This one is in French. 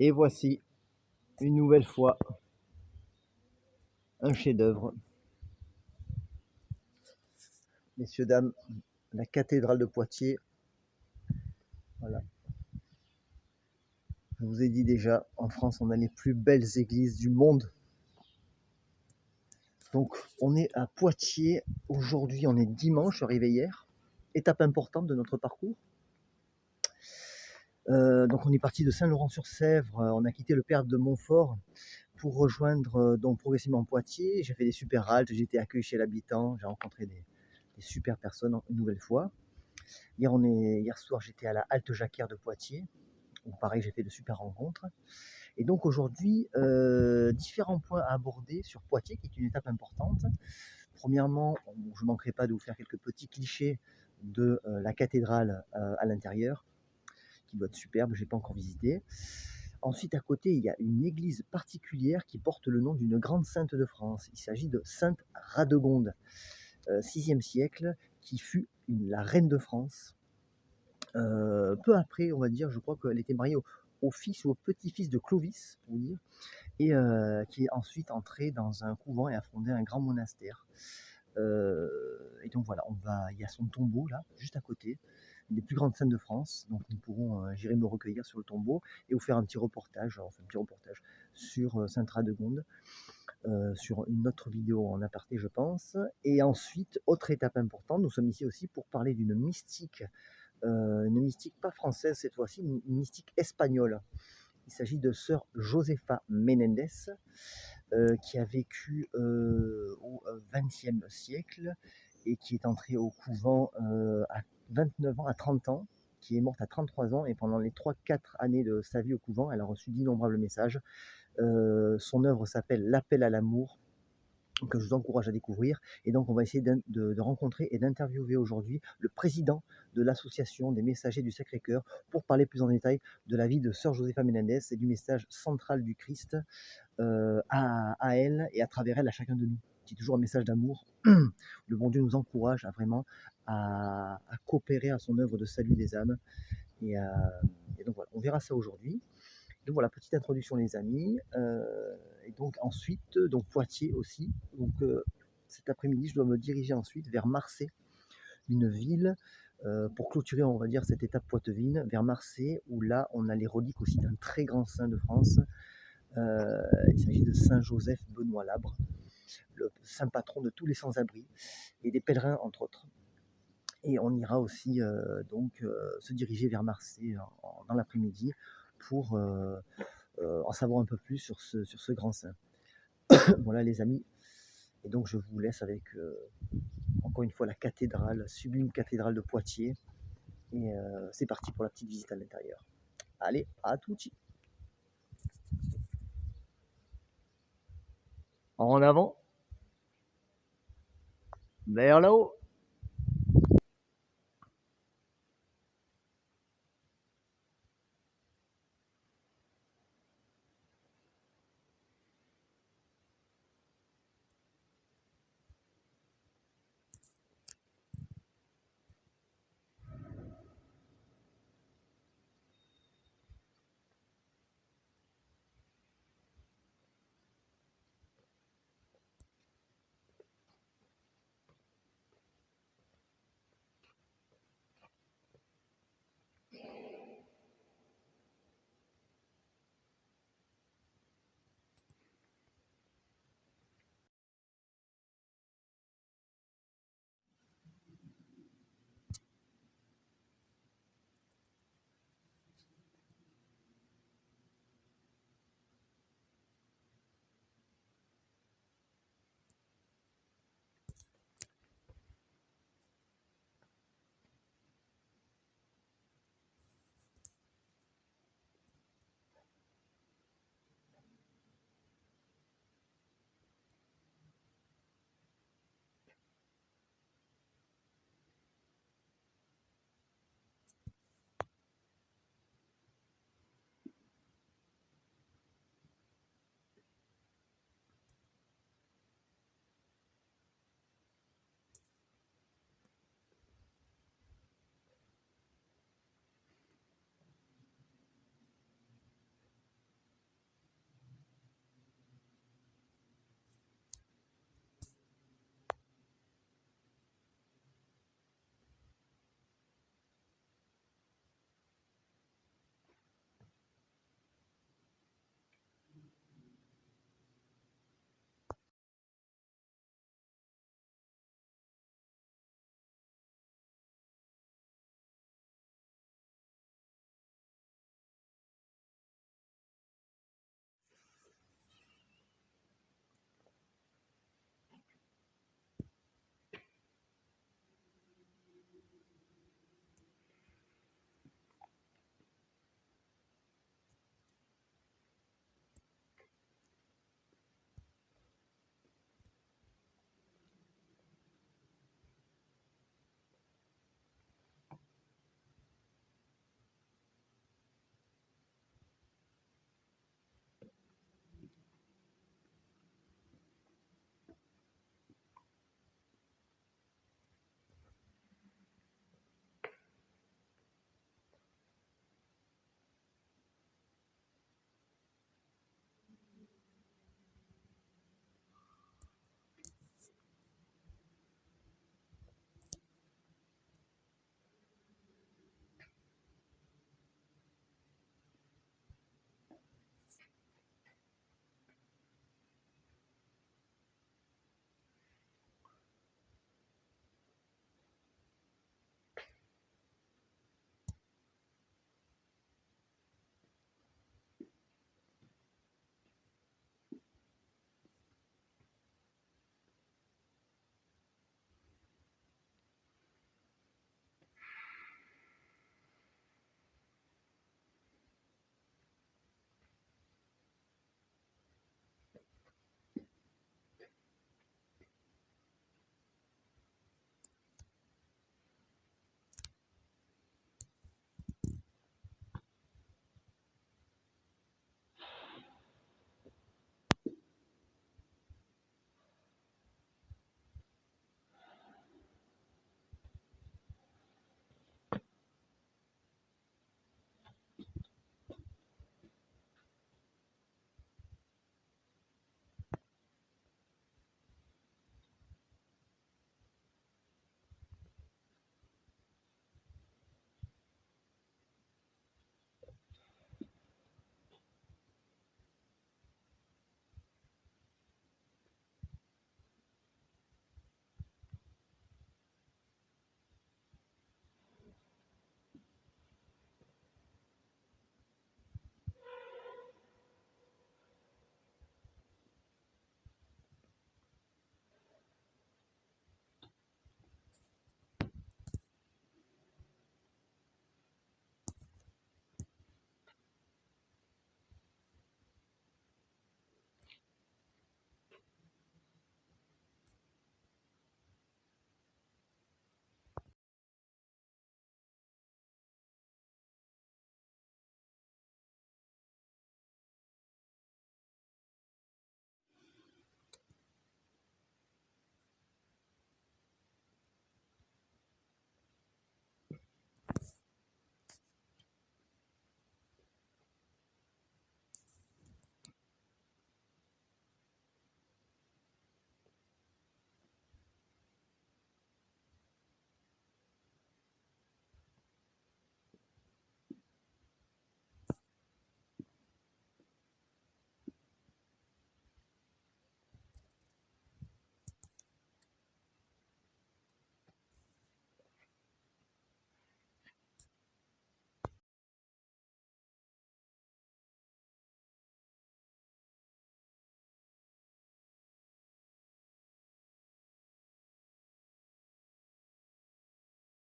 Et voici une nouvelle fois un chef-d'œuvre. Messieurs, dames, la cathédrale de Poitiers. Voilà. Je vous ai dit déjà, en France, on a les plus belles églises du monde. Donc, on est à Poitiers. Aujourd'hui, on est dimanche, je suis arrivé hier. Étape importante de notre parcours. Donc, on est parti de Saint-Laurent-sur-Sèvre. On a quitté le Perth de Montfort pour rejoindre donc progressivement Poitiers. J'ai fait des super haltes, j'ai été accueilli chez l'habitant, j'ai rencontré des super personnes une nouvelle fois. Hier soir, j'étais à la halte Jacquère de Poitiers, où pareil, j'ai fait de super rencontres. Et donc aujourd'hui, différents points à aborder sur Poitiers, qui est une étape importante. Premièrement, je ne manquerai pas de vous faire quelques petits clichés de la cathédrale à l'intérieur, qui doit être superbe, je n'ai pas encore visité. Ensuite, à côté, il y a une église particulière qui porte le nom d'une grande sainte de France. Il s'agit de Sainte Radegonde, 6e siècle, qui fut la reine de France. Peu après, on va dire, je crois qu'elle était mariée au fils ou au petit-fils de Clovis, pour vous dire, et qui est ensuite entrée dans un couvent et a fondé un grand monastère. Et donc voilà, il y a son tombeau là, juste à côté, une des plus grandes scènes de France. Donc nous pourrons, j'irai me recueillir sur le tombeau et vous faire un petit reportage, sur Sainte Radegonde, sur une autre vidéo en aparté, je pense. Et ensuite, autre étape importante, nous sommes ici aussi pour parler d'une mystique pas française cette fois-ci, une mystique espagnole. Il s'agit de sœur Josefa Menéndez, qui a vécu au XXe siècle et qui est entrée au couvent à 29 ans, à 30 ans, qui est morte à 33 ans, et pendant les 3-4 années de sa vie au couvent, elle a reçu d'innombrables messages. Son œuvre s'appelle L'appel à l'amour, que je vous encourage à découvrir. Et donc, on va essayer de rencontrer et d'interviewer aujourd'hui le président de l'association des messagers du Sacré-Cœur pour parler plus en détail de la vie de sœur Josefa Menéndez et du message central du Christ à elle et à travers elle à chacun de nous. C'est toujours un message d'amour. Le bon Dieu nous encourage vraiment à coopérer à son œuvre de salut des âmes. Et donc voilà, on verra ça aujourd'hui. Donc voilà, petite introduction les amis. Et donc ensuite, donc Poitiers aussi. Donc cet après-midi, je dois me diriger ensuite vers Marseille, une ville, pour clôturer, on va dire, cette étape poitevine, vers Marseille, où là, on a les reliques aussi d'un très grand saint de France. Il s'agit de Saint Joseph Benoît Labre, le saint patron de tous les sans-abri et des pèlerins, entre autres. Et on ira aussi se diriger vers Marseille dans l'après-midi pour en savoir un peu plus sur ce grand saint. Voilà les amis. Et donc je vous laisse avec encore une fois la cathédrale, sublime cathédrale de Poitiers. Et c'est parti pour la petite visite à l'intérieur. Allez, à tout de suite. En avant. Vers là-haut.